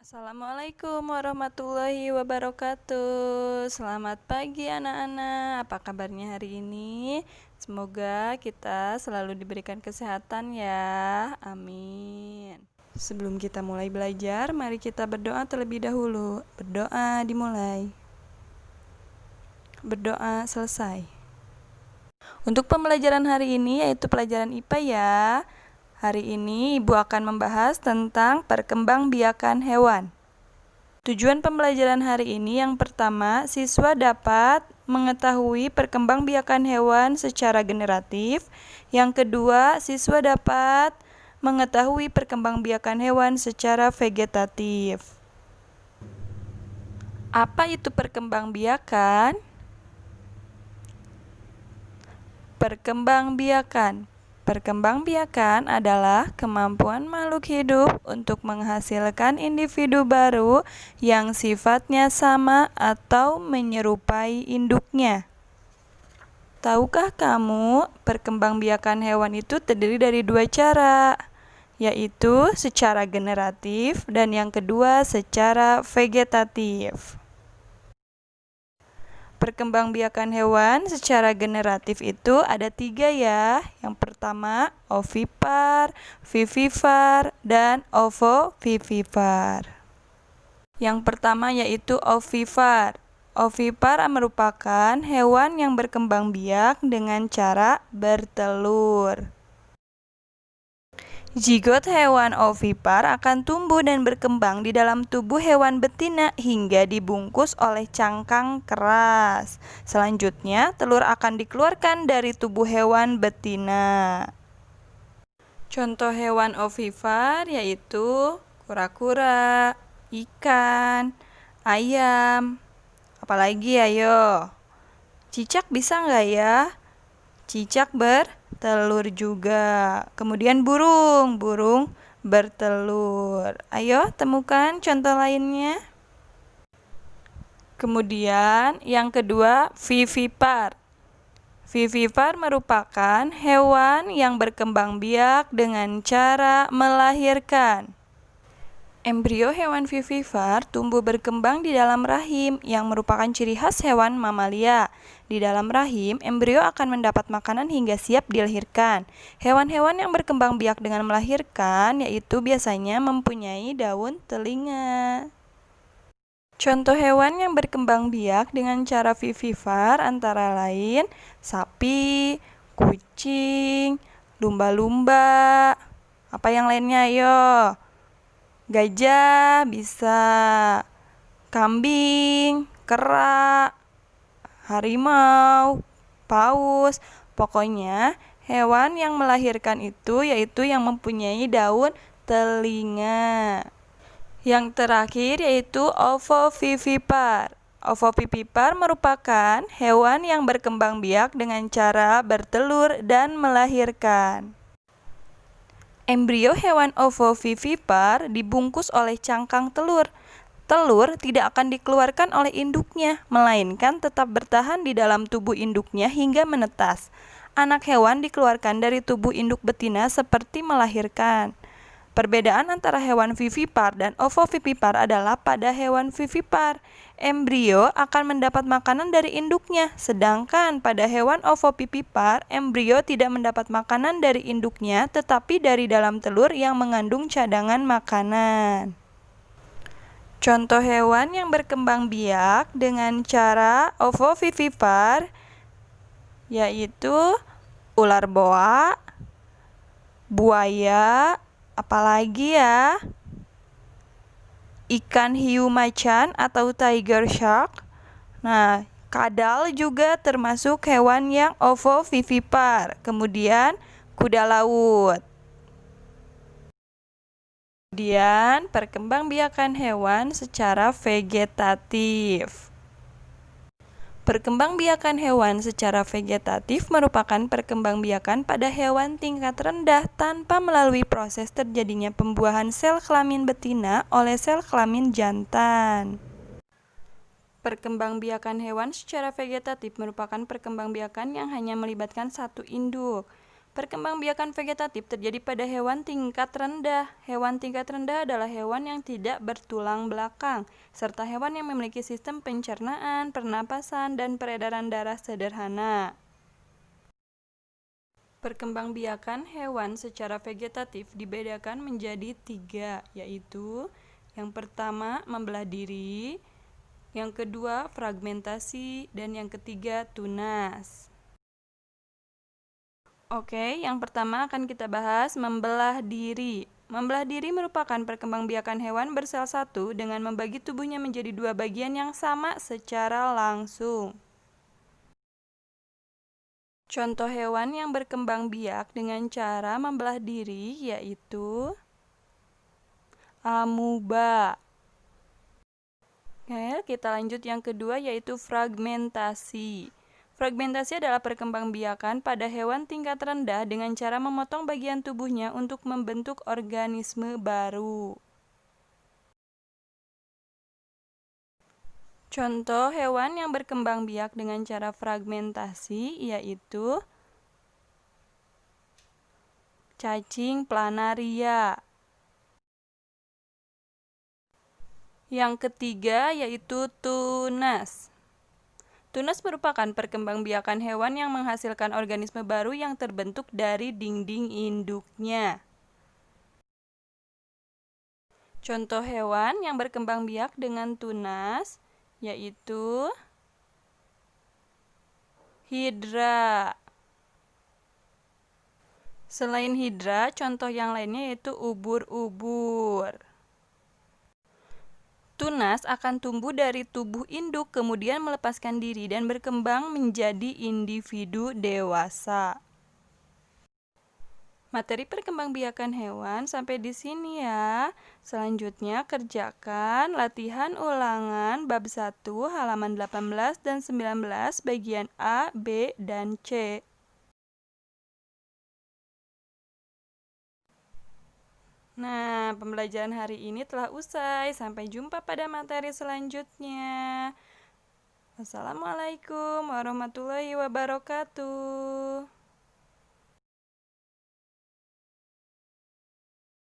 Assalamualaikum warahmatullahi wabarakatuh. Selamat pagi anak-anak. Apa kabarnya hari ini? Semoga kita selalu diberikan kesehatan ya. Amin. Sebelum kita mulai belajar, mari kita berdoa terlebih dahulu. Berdoa dimulai. Berdoa selesai. Untuk pembelajaran hari ini yaitu pelajaran IPA ya. Hari ini Ibu akan membahas tentang perkembangbiakan hewan. Tujuan pembelajaran hari ini yang pertama, siswa dapat mengetahui perkembangbiakan hewan secara generatif. Yang kedua, siswa dapat mengetahui perkembangbiakan hewan secara vegetatif. Apa itu perkembangbiakan? Perkembangbiakan adalah kemampuan makhluk hidup untuk menghasilkan individu baru yang sifatnya sama atau menyerupai induknya. Tahukah kamu, perkembangbiakan hewan itu terdiri dari dua cara, yaitu secara generatif dan yang kedua secara vegetatif. Perkembangbiakan hewan secara generatif itu ada 3 ya. Yang pertama ovipar, vivipar, dan ovovivipar. Yang pertama yaitu ovipar. Ovipar merupakan hewan yang berkembang biak dengan cara bertelur. Zigot hewan ovipar akan tumbuh dan berkembang di dalam tubuh hewan betina hingga dibungkus oleh cangkang keras. Selanjutnya, telur akan dikeluarkan dari tubuh hewan betina. Contoh hewan ovipar yaitu kura-kura, ikan, ayam. Apalagi ayo? Cicak bisa nggak ya? Cicak bertelur juga. Kemudian burung bertelur. Ayo temukan contoh lainnya. Kemudian yang kedua vivipar. Vivipar merupakan hewan yang berkembang biak dengan cara melahirkan. Embrio hewan vivipar tumbuh berkembang di dalam rahim yang merupakan ciri khas hewan mamalia. Di dalam rahim, embrio akan mendapat makanan hingga siap dilahirkan. Hewan-hewan yang berkembang biak dengan melahirkan yaitu biasanya mempunyai daun telinga. Contoh hewan yang berkembang biak dengan cara vivipar antara lain sapi, kucing, lumba-lumba. Apa yang lainnya ayo? Gajah bisa, kambing, kera, harimau, paus. Pokoknya hewan yang melahirkan itu yaitu yang mempunyai daun telinga. Yang terakhir yaitu ovovivipar. Ovovivipar merupakan hewan yang berkembang biak dengan cara bertelur dan melahirkan. Embrio hewan ovovivipar dibungkus oleh cangkang telur. Telur tidak akan dikeluarkan oleh induknya, melainkan tetap bertahan di dalam tubuh induknya hingga menetas. Anak hewan dikeluarkan dari tubuh induk betina seperti melahirkan. Perbedaan antara hewan vivipar dan ovovivipar adalah pada hewan vivipar, embrio akan mendapat makanan dari induknya, sedangkan pada hewan ovovivipar, embrio tidak mendapat makanan dari induknya, tetapi dari dalam telur yang mengandung cadangan makanan. Contoh hewan yang berkembang biak dengan cara ovovivipar yaitu ular boa, buaya, apalagi ya? Ikan hiu macan atau tiger shark. Nah, kadal juga termasuk hewan yang ovovivipar. Kemudian kuda laut. Kemudian perkembangbiakan hewan secara vegetatif. Perkembangbiakan hewan secara vegetatif merupakan perkembangbiakan pada hewan tingkat rendah tanpa melalui proses terjadinya pembuahan sel kelamin betina oleh sel kelamin jantan. Perkembangbiakan hewan secara vegetatif merupakan perkembangbiakan yang hanya melibatkan satu induk. Perkembangbiakan vegetatif terjadi pada hewan tingkat rendah. Hewan tingkat rendah adalah hewan yang tidak bertulang belakang, serta hewan yang memiliki sistem pencernaan, pernapasan, dan peredaran darah sederhana. Perkembangbiakan hewan secara vegetatif dibedakan menjadi 3, yaitu yang pertama membelah diri, yang kedua fragmentasi, dan yang ketiga tunas. Oke, yang pertama akan kita bahas membelah diri. Membelah diri merupakan perkembangbiakan hewan bersel satu dengan membagi tubuhnya menjadi 2 bagian yang sama secara langsung. Contoh hewan yang berkembang biak dengan cara membelah diri yaitu amuba. Oke, kita lanjut yang kedua yaitu fragmentasi. Fragmentasi adalah perkembangbiakan pada hewan tingkat rendah dengan cara memotong bagian tubuhnya untuk membentuk organisme baru. Contoh hewan yang berkembang biak dengan cara fragmentasi yaitu cacing planaria. Yang ketiga yaitu tunas. Tunas merupakan perkembangbiakan hewan yang menghasilkan organisme baru yang terbentuk dari dinding induknya. Contoh hewan yang berkembang biak dengan tunas yaitu hidra. Selain hidra, contoh yang lainnya yaitu ubur-ubur. Tunas akan tumbuh dari tubuh induk, kemudian melepaskan diri dan berkembang menjadi individu dewasa. Materi perkembangbiakan hewan sampai di sini ya. Selanjutnya kerjakan latihan ulangan bab 1 halaman 18 dan 19 bagian A, B, dan C. Nah, pembelajaran hari ini telah usai. Sampai jumpa pada materi selanjutnya. Wassalamualaikum warahmatullahi wabarakatuh.